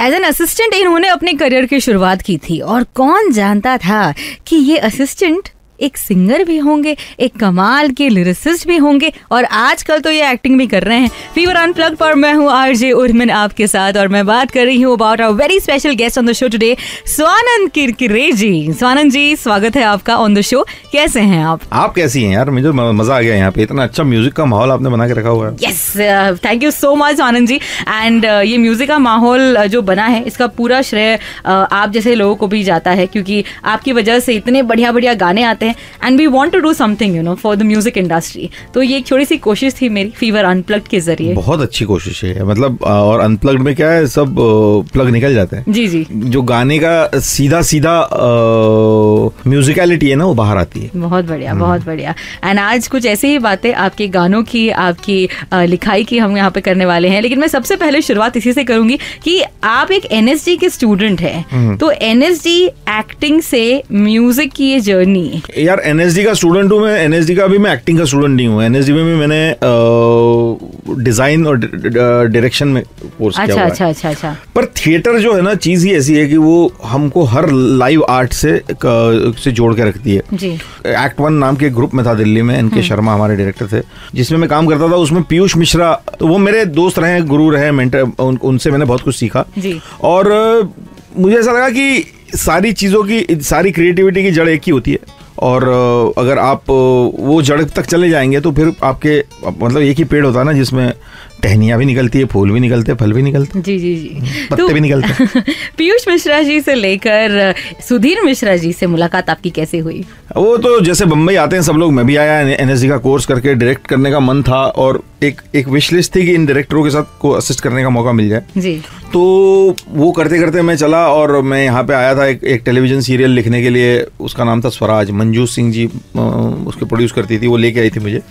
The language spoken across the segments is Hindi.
एज एन असिस्टेंट इन्होंने अपने करियर की शुरुआत की थी और कौन जानता था कि ये असिस्टेंट एक सिंगर भी होंगे, एक कमाल के लिरिसिस्ट भी होंगे और आजकल तो ये एक्टिंग भी कर रहे हैं। फीवर अनप्लग्ड पर मैं हूँ आरजे उर्मिन आपके साथ और मैं बात कर रही हूँ about a very special guest on the show today, Swanand Kirkire ji. Swanand ji, स्वागत है आपका ऑन द शो। कैसे हैं आप? आप कैसी हैं यार? मुझे मजा आ गया यहाँ पे, इतना अच्छा म्यूजिक का माहौल आपने बना के रखा हुआ है। Yes, thank you so much Swanand ji. And ये म्यूजिक का माहौल जो बना है इसका पूरा श्रेय आप जैसे लोगों को भी जाता है, क्योंकि आपकी वजह से इतने बढ़िया बढ़िया गाने आते हैं and we want to do something you know for the music industry. तो ये एक छोटी सी कोशिश थी मेरी फीवर अनप्लग्ड के जरिए। बहुत अच्छी कोशिश है, मतलब और अनप्लग्ड में क्या है, सब प्लग निकल जाते हैं। जी जी, जो गाने का सीधा सीधा म्यूजिकलिटी है ना, वो बाहर आती है। बहुत बढ़िया, बहुत बढ़िया। एंड आज कुछ ऐसी ही बातें आपके गानों की, आपकी लिखाई की हम यहाँ पे करने वाले हैं। लेकिन मैं सबसे पहले शुरुआत इसी से करूंगी कि आप एक एनएसडी के स्टूडेंट हैं, तो एनएसडी एक्टिंग से म्यूजिक की ये जर्नी। यार एनएसडी का स्टूडेंट हूँ मैं, एनएसडी का भी मैं एक्टिंग का स्टूडेंट नहीं हूँ। एनएसडी में भी मैंने डिजाइन और डायरेक्शन में कोर्स किया हुआ है। अच्छा। पर थिएटर जो है ना, चीज ही ऐसी है कि वो हमको हर लाइव आर्ट से जोड़ के रखती है जी। एक्ट 1 नाम के ग्रुप में था दिल्ली में, एनके शर्मा हमारे डायरेक्टर थे, जिसमें मैं काम करता था। उसमें पीयूष मिश्रा, तो वो मेरे दोस्त रहे, गुरु रहे, मेंटर, उनसे मैंने बहुत कुछ सीखा जी। और मुझे ऐसा लगा कि सारी चीजों की, सारी क्रिएटिविटी की जड़ एक ही होती है और अगर आप वो जड़ तक चले जाएंगे तो फिर आपके मतलब एक ही पेड़ होता है ना, जिसमें टहनियाँ भी निकलती है, फूल भी निकलते हैं, फल भी निकलते हैं, जी जी जी, पत्ते भी निकलते हैं। पीयूष मिश्रा जी से लेकर सुधीर मिश्रा जी से मुलाकात आपकी कैसे हुई? वो तो जैसे बम्बई आते हैं सब लोग, मैं भी आया एनएसडी का कोर्स करके, डायरेक्ट करने का मन था और एक विश लिस्ट थी कि इन डायरेक्टरों के साथ को असिस्ट करने का मौका मिल जाए जी। तो वो करते करते मैं चला और मैं यहाँ पे आया था एक टेलीविजन सीरियल लिखने के लिए, उसका नाम था स्वराज। मंजू सिंह जी उसके प्रोड्यूस करती थी, वो लेके आई थी मुझे।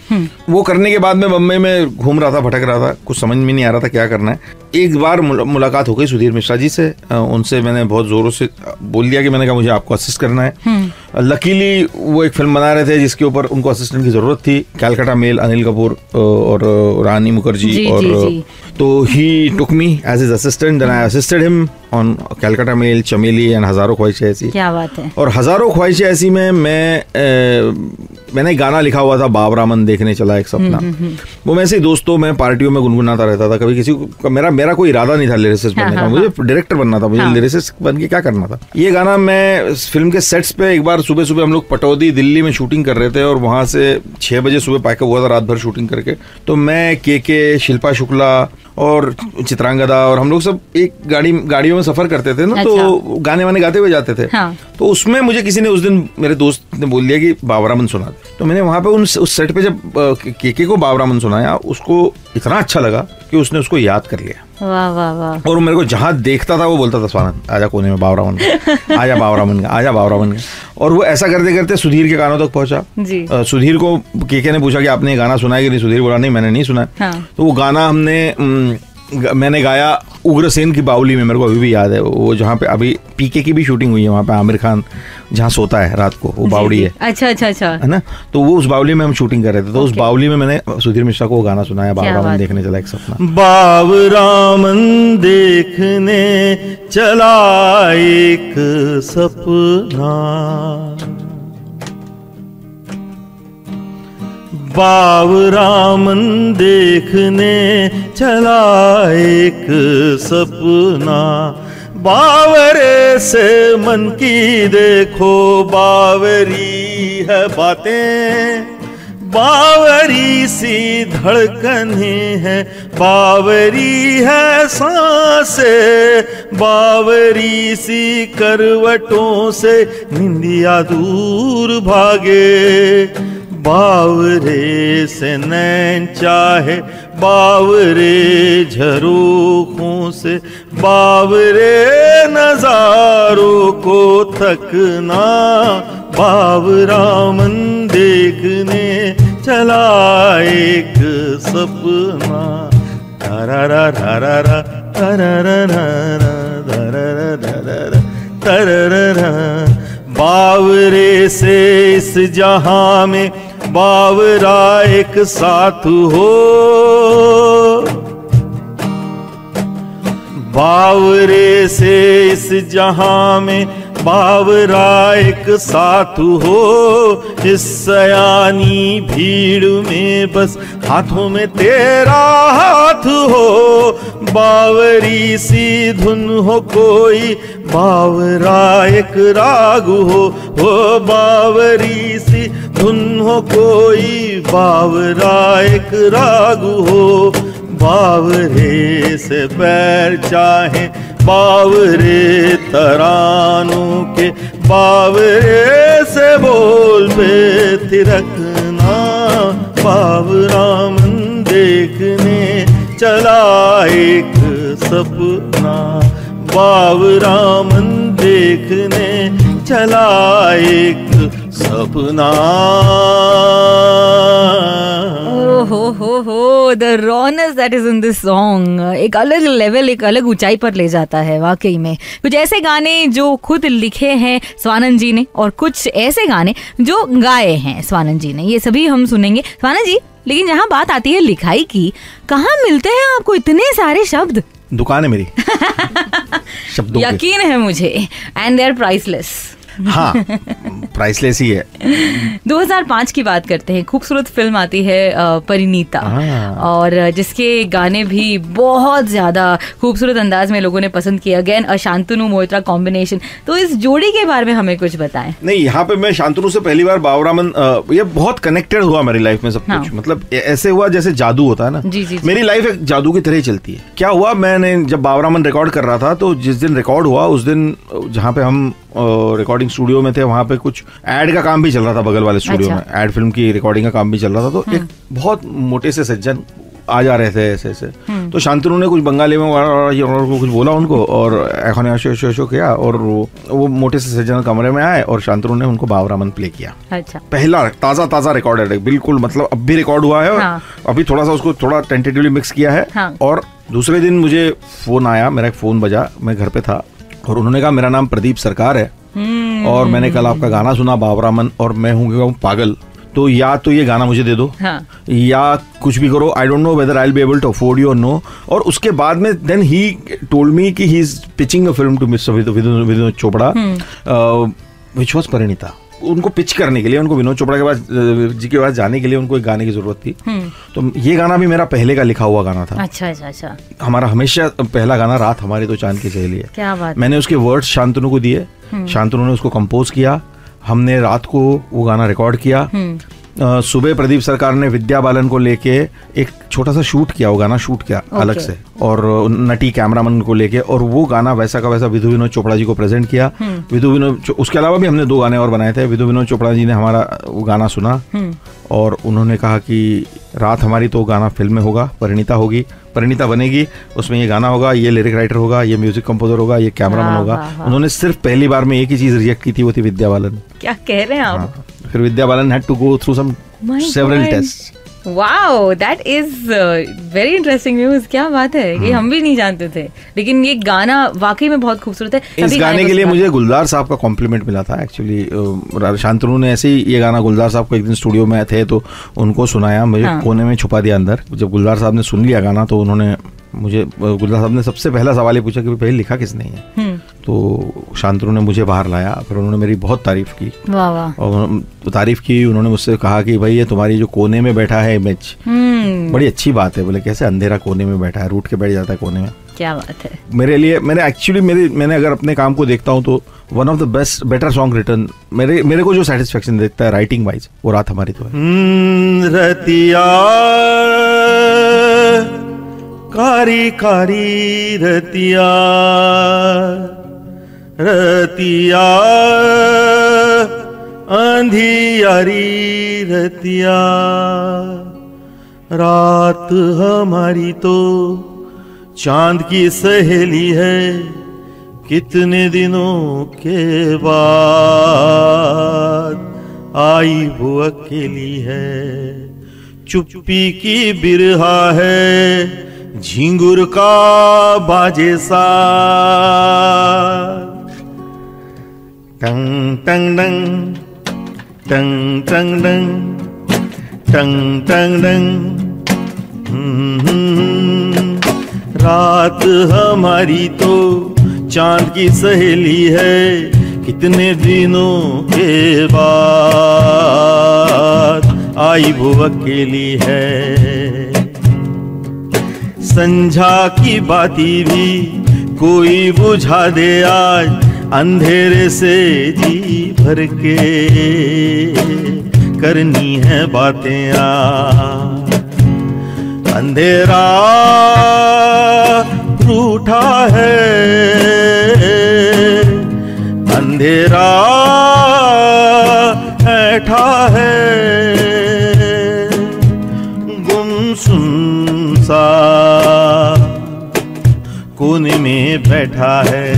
वो करने के बाद मैं बम्बई में घूम रहा था, भटक रहा था, कुछ समझ में नहीं आ रहा था क्या करना है। एक बार मुलाकात हो गई सुधीर मिश्रा जी से, उनसे मैंने बहुत जोरों से बोल दिया कि मैंने कहा मुझे आपको असिस्ट करना है। लकीली वो एक फिल्म बना रहे थे जिसके ऊपर उनको असिस्टेंट की जरूरत थी, कैलकाटा मेल, अनिल कपूर और रानी मुखर्जी जी, और जी। तो he took me as his assistant, then I assisted him on Calcutta Mail, Chameli and Hazaaron Khwahishein ऐसी। क्या बात है। और हजारों ख्वाहिशें ऐसी में मैंने गाना लिखा हुआ था, बाबरामन देखने चला एक सपना। वो मैं ऐसे दोस्तों में पार्टियों में गुनगुनाता रहता था। कभी किसी को मेरा कोई इरादा नहीं था लिरिसिस्ट बनने का, मुझे डायरेक्टर बनना था, मुझे लिरिसिस्ट बन के क्या करना था। ये गाना मैं फिल्म के सेट्स पे एक बार सुबह सुबह हम लोग पटौदी दिल्ली में शूटिंग कर रहे थे और वहां से 6 बजे सुबह पैकअप हुआ था रात भर शूटिंग करके। तो मैं के शिल्पा शुक्ला और चित्रांगदा और हम लोग सब एक गाड़ियों में सफर करते थे ना, तो गाने वाने गाते हुए जाते थे। हाँ। तो उसमें मुझे किसी ने उस दिन, मेरे दोस्त ने बोल दिया कि बाबरामन सुना दे। तो मैंने वहां पे उस सेट पे जब के को बाबरामन सुनाया, उसको इतना अच्छा लगा कि उसने उसको याद कर लिया। वाह वाह वाह। और मेरे को जहां देखता था वो बोलता था, स्वानंद आजा कोने में बाबरामन का, आजा बाबरामन का, आजा बाबरामन का। और वो ऐसा करते करते सुधीर के गानों तक पहुंचा जी। सुधीर को के ने पूछा कि आपने ये गाना सुना है कि नहीं? सुधीर बोला नहीं, मैंने नहीं सुना। हाँ। तो वो गाना मैंने गाया उग्रसेन की बावली में, मेरे को अभी भी याद है। वो जहाँ पे अभी पीके की भी शूटिंग हुई है, वहाँ पे आमिर खान जहाँ सोता है रात को, वो बावली है। अच्छा है ना। तो वो उस बावली में हम शूटिंग कर रहे थे, तो उस बावली में मैंने सुधीर मिश्रा को वो गाना सुनाया, बाबरामन देखने चला एक सपना। बाबरामन देखने चला एक सपना, बाबरामन देखने चला एक सपना, बावरे से मन की देखो बावरी है बातें, बावरी सी धड़कनें हैं, बावरी है सांसें, बावरी सी करवटों से निंदिया दूर भागे, बावरे से नैन चाहे बावरे झरोखों से, बावरे नजारों को तकना, बाबरामन देखने चला एक सपना। तररा तररा तररा तररा तररा, बावरे से इस जहां में बावरा एक साथ हो, बावरे से इस जहां में बावरा एक साथ हो, इस सयानी भीड़ में बस हाथों में तेरा हाथ हो। बावरी सी धुन हो कोई बावरा एक राग हो, बावरी सी धुन हो कोई बावरा एक राग हो। बावरे से पैर चाहे बावरे तरानों के, बावरे से बोल पे थिरकना। बावरा मन देखने चला एक सपना, बावरा मन देखने चला एक सपना। हो the rawness that is in this song एक अलग लेवल, एक अलग ऊंचाई पर ले जाता है वाकई में। कुछ ऐसे गाने जो खुद लिखे हैं स्वानंद जी ने और कुछ ऐसे गाने जो गाए हैं स्वानंद जी ने, ये सभी हम सुनेंगे स्वानंद जी। लेकिन जहाँ बात आती है लिखाई की, कहाँ मिलते हैं आपको इतने सारे शब्द? दुकान है मेरी शब्दों यकीन है मुझे, एंड दे आर प्राइसलेस। हाँ, प्राइसलेस ही है। 2005 की बात करते हैं, खूबसूरत फिल्म आती है परिणीता, और जिसके गाने भी बहुत ज्यादा खूबसूरत अंदाज में लोगों ने पसंद किया। अगेन शांतनु मोहित्रा कॉम्बिनेशन, तो इस जोड़ी के बारे में हमें कुछ बताएं। नहीं, यहाँ पे मैं शांतनु से पहली बार बावरामन, ये बहुत कनेक्टेड हुआ मेरी लाइफ में सब कुछ। मतलब ऐसे हुआ जैसे जादू होता है ना। जी। मेरी लाइफ एक जादू की तरह ही चलती है। क्या हुआ, मैंने जब बावरामन रिकॉर्ड कर रहा था तो जिस दिन रिकॉर्ड हुआ उस दिन जहाँ पे हम रिकॉर्डिंग स्टूडियो में थे वहां पे कुछ एड का काम भी चल रहा था बगल वाले स्टूडियो में, एड फिल्म की रिकॉर्डिंग का काम भी चल रहा था। तो एक बहुत मोटे से सज्जन आ जा रहे थे ऐसे ऐसे, तो शांतनु ने कुछ बंगाली में कुछ बोला उनको और एखोने शो किया और वो मोटे से सज्जन कमरे में आए और शांतनु ने उनको बावरामन प्ले किया। अच्छा। पहला ताजा रिकॉर्डेड है बिल्कुल, मतलब अब भी रिकॉर्ड हुआ है। हाँ। अभी थोड़ा सा उसको थोड़ा टेंटेटिवली मिक्स किया है। हाँ। और दूसरे दिन मुझे फोन आया, मेरा एक फोन बजा, मैं घर पे था और उन्होंने कहा मेरा नाम प्रदीप सरकार है और मैंने कल आपका गाना सुना बावरामन और मैं हूँ पागल, तो या तो ये गाना मुझे दे दो। हाँ। या कुछ भी करो, I don't know whether I will be able to afford you or no. और उसके बाद में देन ही टोल्ड मी कि he is pitching a film to mister Vinod Chopra which was Parineeta. उनको पिच करने के लिए, उनको विनोद चोपड़ा के पास जी के पास जाने के लिए उनको एक गाने की जरूरत थी। तो ये गाना भी मेरा पहले का लिखा हुआ गाना था। अच्छा। हमारा हमेशा पहला गाना रात हमारी तो चांद की सहेली है। क्या बात। मैंने उसके वर्ड्स शांतनु को दिए, शांतनु ने उसको कंपोज किया, हमने रात को वो गाना रिकॉर्ड किया। सुबह प्रदीप सरकार ने विद्या बालन को लेके एक छोटा सा शूट किया, वो गाना शूट किया अलग से, और नटी कैमरामैन को लेके, और वो गाना वैसा का वैसा विधु विनोद चोपड़ा जी को प्रेजेंट किया। विधु विनोद, उसके अलावा भी हमने 2 गाने और बनाए थे। विधु विनोद चोपड़ा जी ने हमारा वो गाना सुना और उन्होंने कहा कि रात हमारी तो गाना फिल्म में होगा, परिणीता होगी, परिणीता बनेगी, उसमें ये गाना होगा, ये लिरिक राइटर होगा, ये म्यूजिक कंपोजर होगा, ये कैमरामैन होगा। उन्होंने सिर्फ पहली बार में एक ही चीज रिजेक्ट की थी, वो थी विद्या बालन। क्या कह रहे हैं आप? फिर Vidya Balan had to go through some several tests. Wow, that is very interesting news. क्या बात है, ये हम भी नहीं जानते थे, लेकिन ये गाना वाकई में बहुत खूबसूरत है। इस गाने के लिए मुझे गुलजार साहब का कॉम्प्लीमेंट मिला था एक्चुअली। शांतनु ने ऐसे ही ये गाना गुलजार साहब को एक दिन स्टूडियो में थे तो उनको सुनाया, मुझे कोने में छुपा दिया अंदर। जब गुलजार साहब ने सुन लिया गाना तो उन्होंने मुझे, गुलजार साहब ने सबसे पहला सवाल ये पूछा कि पहले लिखा किसने है। तो शांतनु ने मुझे बाहर लाया, फिर उन्होंने मेरी बहुत तारीफ की। वाह। और तारीफ की, उन्होंने मुझसे कहा कि भाई ये तुम्हारी जो कोने में बैठा है इमेज बड़ी अच्छी बात है। बोले कैसे? अंधेरा कोने में बैठा है, रूठ के बैठ जाता है कोने में। क्या बात है। मेरे लिए, मैंने अगर अपने काम को देखता हूँ तो one of the best better song return मेरे को जो सेटिस्फेक्शन देता है राइटिंग वाइज, वो रात हमारी तो है। रतिया कारी कारी रतिया, रतिया अंधियारी रतिया, रात हमारी तो चांद की सहेली है, कितने दिनों के बाद आई वो अकेली है, चुप्पी की बिरहा है, झिंगुर का बाजे सा, टंग टंग डंग टंग टंग डंग टंग टंग डंग। रात हमारी तो चांद की सहेली है, कितने दिनों के बाद आई वो अकेली है। संझा की बाती भी कोई बुझा दे आज, अंधेरे से जी भर के करनी है बातें आज। अंधेरा रूठा है, अंधेरा ऐठा है, गुमसुम सा कोने में बैठा है।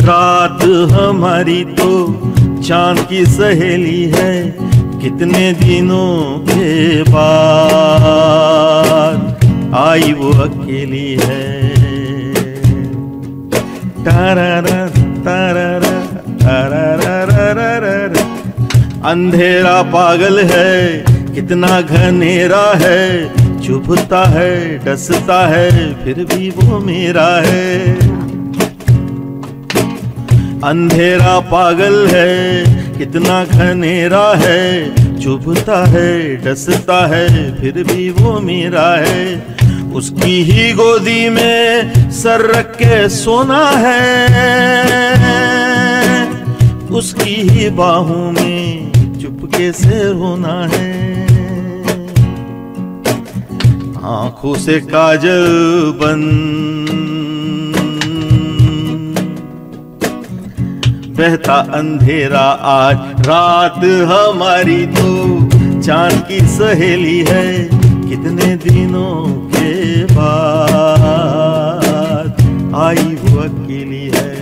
रात हमारी तो चांद की सहेली है, कितने दिनों के बाद आई वो अकेली है। तारारा तारारा तारारा। अंधेरा पागल है, कितना घनेरा है, चुभता है डसता है फिर भी वो मेरा है। अंधेरा पागल है, कितना घनेरा है, चुभता है डसता है फिर भी वो मेरा है। उसकी ही गोदी में सर रख के सोना है, उसकी ही बाहों में चुपके से रोना है। आंखों से काजल बंद, बहता अंधेरा आज। रात हमारी तो चांद की सहेली है, कितने दिनों के बाद आई वो अकेली है।